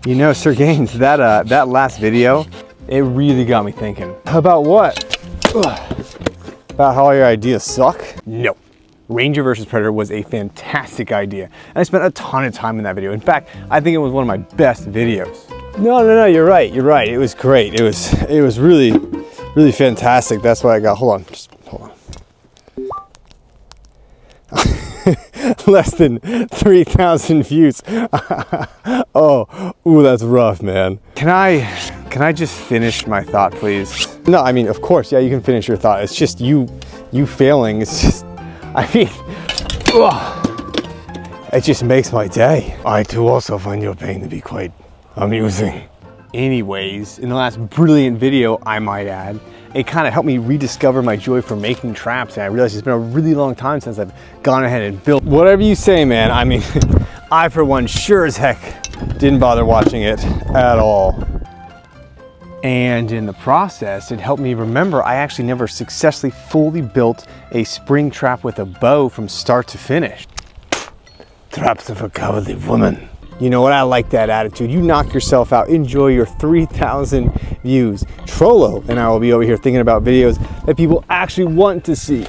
You know, Sir Gaines, that last video, it really got me thinking. About what? About how all your ideas suck? No. Ranger versus Predator was a fantastic idea, and I spent a ton of time in that video. In fact, I think it was one of my best videos. No, you're right. It was great. It was really, really fantastic. That's why I got, hold on, just hold on. Less than 3,000 views. Ooh, that's rough, man. Can I just finish my thought, please? No, I mean, of course, yeah, you can finish your thought. It's just you failing. It's just, I mean, it just makes my day. I too also find your pain to be quite amusing. Anyways, in the last brilliant video, I might add, it kind of helped me rediscover my joy for making traps, and I realized it's been a really long time since I've gone ahead and built. Whatever you say, man. I mean, I for one sure as heck didn't bother watching it at all. And in the process, it helped me remember I actually never successfully fully built a spring trap with a bow from start to finish. Traps of a cowardly woman. You know what? I like that attitude. You knock yourself out. Enjoy your 3,000 views. Trollo and I will be over here thinking about videos that people actually want to see.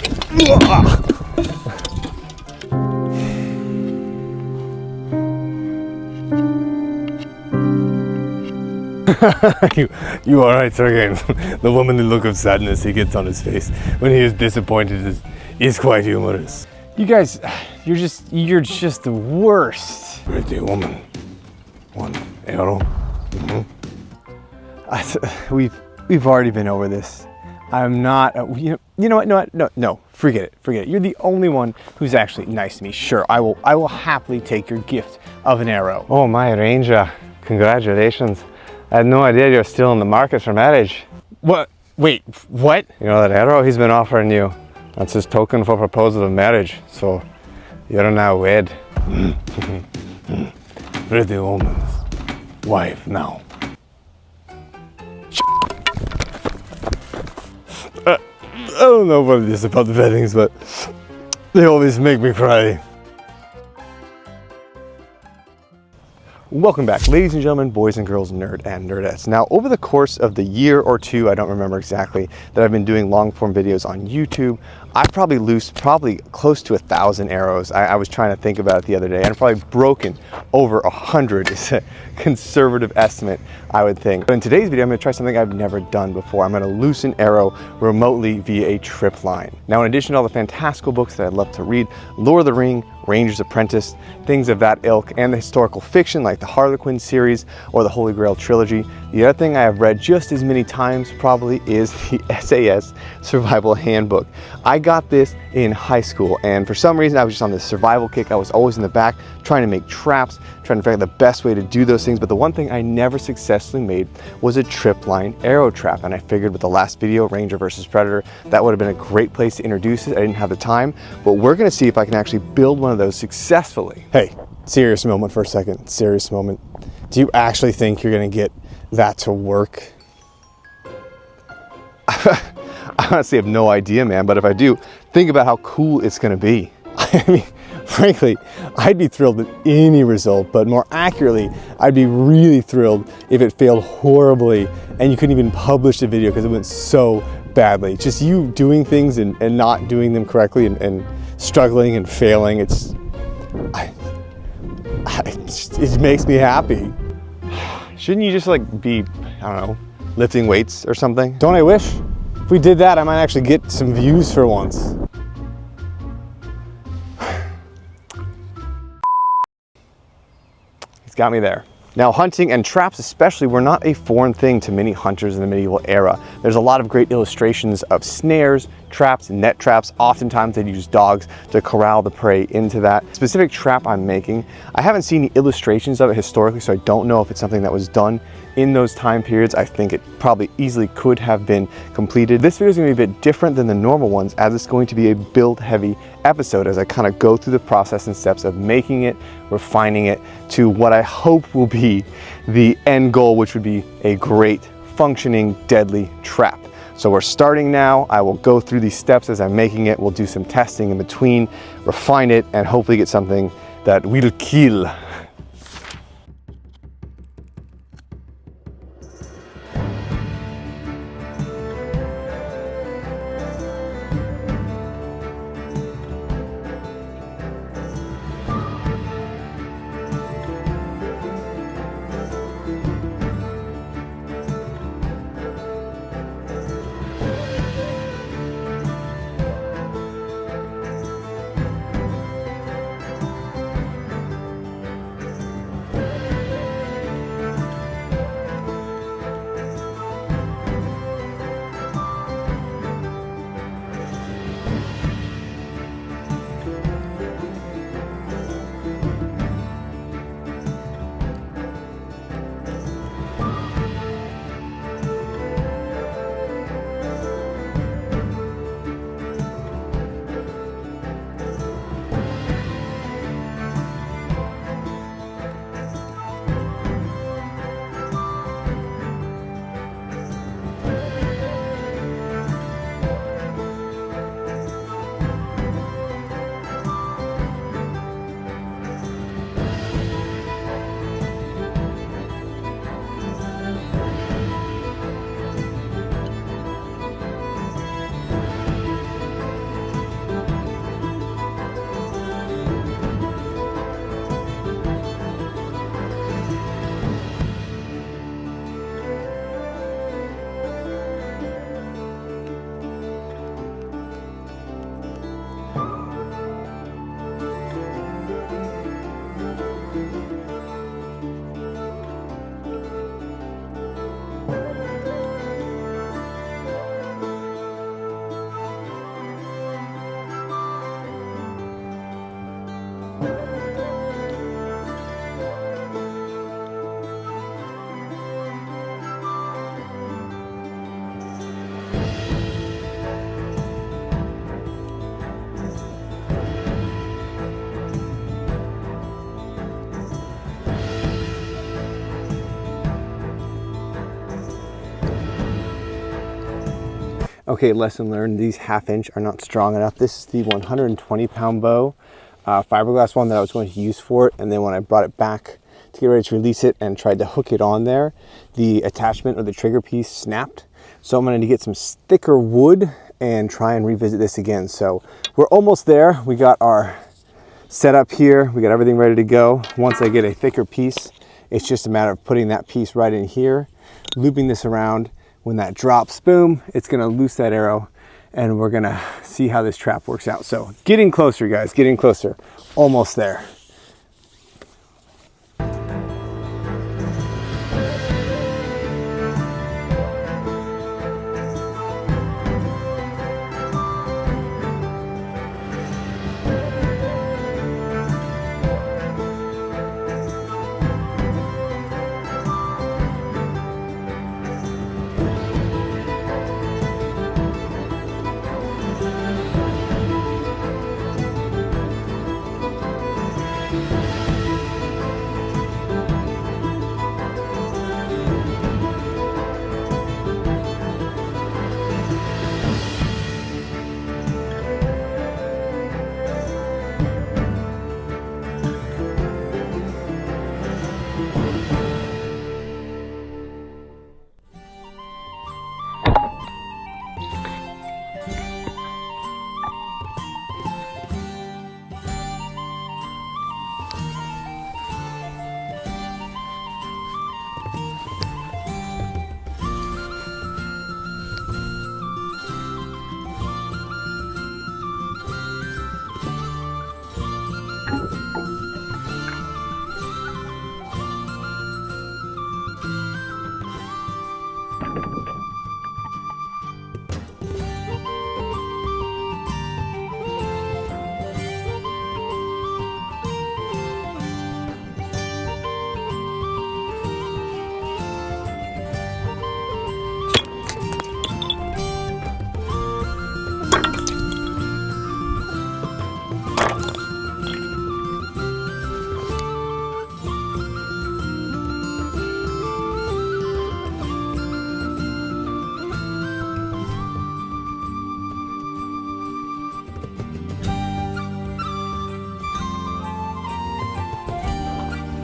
You are right, Sir Gaines. The womanly look of sadness he gets on his face when he is disappointed is quite humorous. You guys, you're just the worst. Pretty woman. One arrow. We've already been over this. I'm not. You know what? No. Forget it. You're the only one who's actually nice to me. Sure, I will happily take your gift of an arrow. Oh my Ranger, congratulations! I had no idea you're still in the market for marriage. What? Wait, what? You know that arrow he's been offering you? That's his token for proposal of marriage. So you're now wed. Pretty woman's wife now. I don't know what it is about weddings, but they always make me cry. Welcome back, ladies and gentlemen, boys and girls, nerd and nerdettes. Now, over the course of the year or two, I don't remember exactly, that I've been doing long form videos on YouTube, I've probably loosed close to 1,000 arrows. I was trying to think about it the other day, and I've probably broken over 100 is a conservative estimate, I would think. But in today's video, I'm gonna try something I've never done before. I'm gonna loose an arrow remotely via a trip line. Now, in addition to all the fantastical books that I'd love to read, Lord of the Ring, Ranger's Apprentice, things of that ilk, and the historical fiction like the Harlequin series or the Holy Grail trilogy, the other thing I have read just as many times probably is the SAS Survival Handbook. I got this in high school, and for some reason I was just on this survival kick. I was always in the back trying to make traps, trying to figure out the best way to do those things, but the one thing I never successfully made was a trip line arrow trap, and I figured with the last video, Ranger versus Predator, that would have been a great place to introduce it. I didn't have the time, but we're gonna see if I can actually build one of those successfully. Hey, serious moment for a second, serious moment. Do you actually think you're gonna get that to work? I honestly have no idea, man, but if I do, think about how cool it's gonna be. I mean, frankly, I'd be thrilled with any result, but more accurately, I'd be really thrilled if it failed horribly and you couldn't even publish the video because it went so badly. Just you doing things and not doing them correctly and struggling and failing, it makes me happy. Shouldn't you just like be, I don't know, lifting weights or something? Don't I wish? If we did that, I might actually get some views for once. He's got me there. Now, hunting and traps especially were not a foreign thing to many hunters in the medieval era. There's a lot of great illustrations of snares, traps, net traps. Oftentimes they'd use dogs to corral the prey into that specific trap I'm making. I haven't seen any illustrations of it historically, so I don't know if it's something that was done in those time periods. I think it probably easily could have been completed. This video is going to be a bit different than the normal ones, as it's going to be a build heavy episode as I kind of go through the process and steps of making it, refining it to what I hope will be the end goal, which would be a great functioning deadly trap. So we're starting now. I will go through these steps as I'm making it. We'll do some testing in between, refine it, and hopefully get something that will kill. Okay, lesson learned, these 1/2 inch are not strong enough. This is the 120-pound bow, fiberglass one that I was going to use for it, and then when I brought it back to get ready to release it and tried to hook it on there, the attachment or the trigger piece snapped. So I'm going to get some thicker wood and try and revisit this again. So we're almost there. We got our setup here. We got everything ready to go. Once I get a thicker piece, it's just a matter of putting that piece right in here, looping this around. When that drops, boom, it's gonna loose that arrow, and we're gonna see how this trap works out. So getting closer, guys, getting closer. Almost there.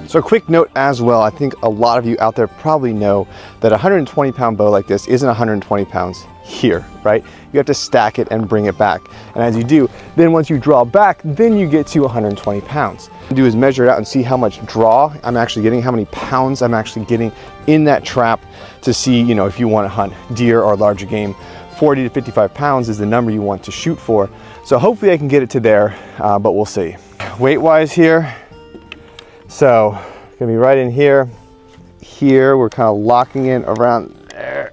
So a quick note as well, I think a lot of you out there probably know that a 120-pound bow like this isn't 120 pounds here, right? You have to stack it and bring it back. And as you do, then once you draw back, then you get to 120 pounds. What you do is measure it out and see how much draw I'm actually getting, how many pounds I'm actually getting in that trap to see, you know, if you want to hunt deer or larger game. 40 to 55 pounds is the number you want to shoot for. So hopefully I can get it to there, but we'll see. Weight-wise here, so gonna be right in here. Here, we're kind of locking in around there.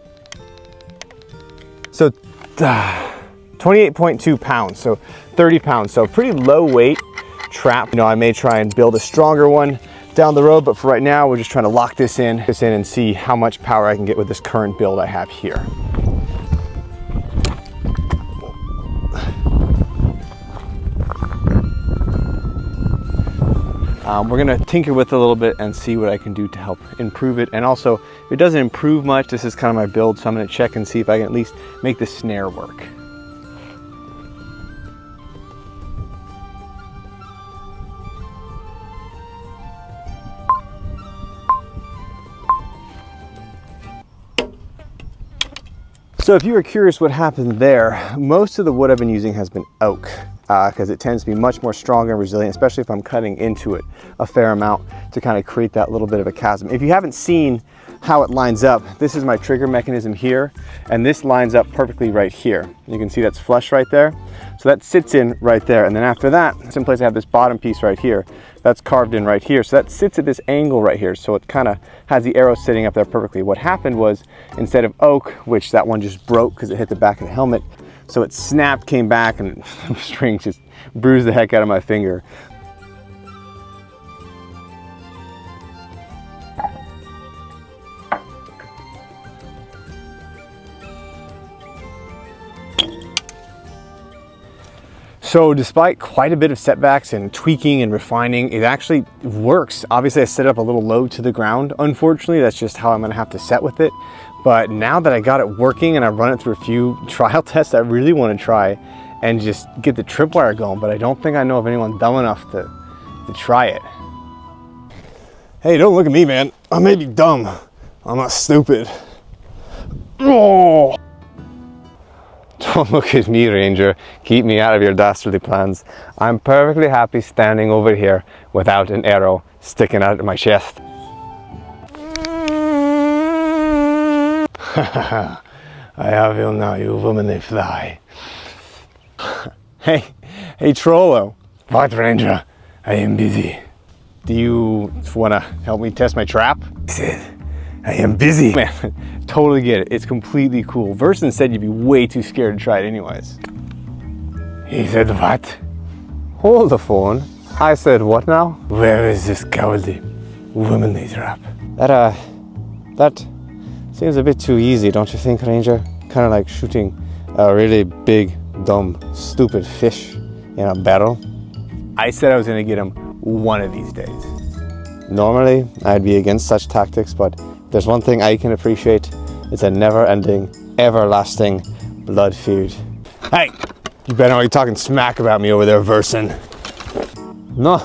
So 28.2 pounds, so 30 pounds. So pretty low weight trap. You know, I may try and build a stronger one down the road, but for right now, we're just trying to lock this in and see how much power I can get with this current build I have here. We're gonna tinker with it a little bit and see what I can do to help improve it. And also, if it doesn't improve much, this is kind of my build, so I'm gonna check and see if I can at least make the snare work. So if you were curious what happened there, most of the wood I've been using has been oak. Because it tends to be much more strong and resilient, especially if I'm cutting into it a fair amount to kind of create that little bit of a chasm. If you haven't seen how it lines up, this is my trigger mechanism here, and this lines up perfectly right here. You can see that's flush right there. So that sits in right there. And then after that, someplace I have this bottom piece right here, that's carved in right here. So that sits at this angle right here. So it kind of has the arrow sitting up there perfectly. What happened was, instead of oak, which that one just broke because it hit the back of the helmet, so it snapped, came back, and the string just bruised the heck out of my finger. So despite quite a bit of setbacks and tweaking and refining, it actually works. Obviously I set it up a little low to the ground. Unfortunately, that's just how I'm gonna have to set with it. But now that I got it working and I've run it through a few trial tests, I really want to try and just get the tripwire going, but I don't think I know of anyone dumb enough to try it. Hey, don't look at me, man. I may be dumb. I'm not stupid. Oh. Don't look at me, Ranger. Keep me out of your dastardly plans. I'm perfectly happy standing over here without an arrow sticking out of my chest. I have you now, you womanly fly. Hey Trollo. What, Ranger? I am busy. Do you want to help me test my trap? He said, I am busy. Man, totally get it. It's completely cool. Verson said you'd be way too scared to try it anyways. He said what? Hold the phone. I said what now? Where is this cowardly, womanly trap? That seems a bit too easy, don't you think, Ranger? Kind of like shooting a really big, dumb, stupid fish in a barrel. I said I was gonna get him one of these days. Normally, I'd be against such tactics, but there's one thing I can appreciate. It's a never-ending, everlasting blood feud. Hey, you better not be talking smack about me over there, Verson. No.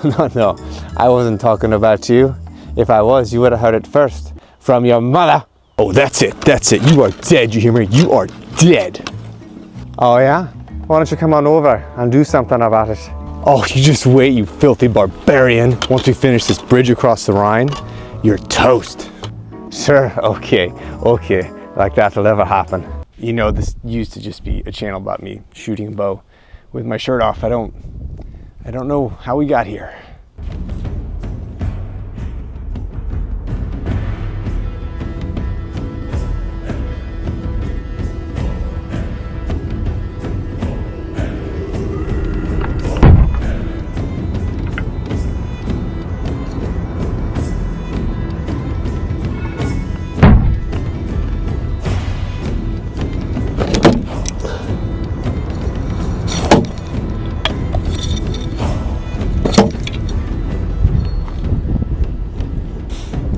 I wasn't talking about you. If I was, you would have heard it first from your mother. Oh, that's it. You are dead, you hear me? You are dead. Oh yeah? Why don't you come on over and do something about it? Oh, you just wait, you filthy barbarian. Once we finish this bridge across the Rhine, you're toast. Sure, okay, like that'll never happen. You know, this used to just be a channel about me shooting a bow with my shirt off. I don't know how we got here.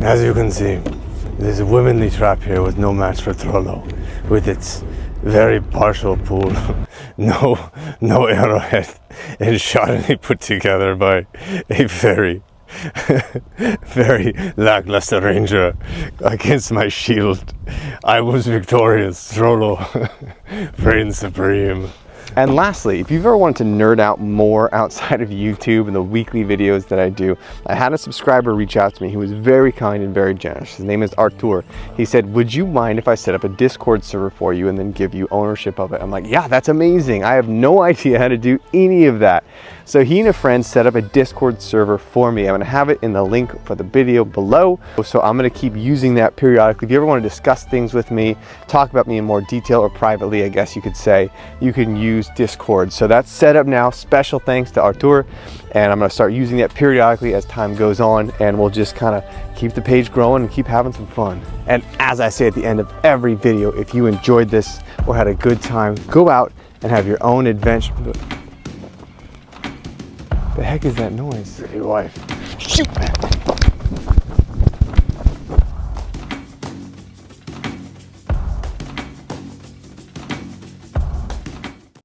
As you can see, there's a womanly trap here with no match for Trollo, with its very partial pool, no arrowhead, and shoddily put together by a very lackluster ranger against my shield. I was victorious, Trollo, reign supreme. And lastly, if you've ever wanted to nerd out more outside of YouTube and the weekly videos that I do, I had a subscriber reach out to me who was very kind and very generous. His name is Artur. He said, would you mind if I set up a Discord server for you and then give you ownership of it? I'm like, yeah, that's amazing. I have no idea how to do any of that. So he and a friend set up a Discord server for me. I'm gonna have it in the link for the video below. So I'm gonna keep using that periodically. If you ever wanna discuss things with me, talk about me in more detail or privately, I guess you could say, you can use Discord. So that's set up now. Special thanks to Artur. And I'm gonna start using that periodically as time goes on, and we'll just kind of keep the page growing and keep having some fun. And as I say at the end of every video, if you enjoyed this or had a good time, go out and have your own adventure. The heck is that noise? Your wife. Shoot!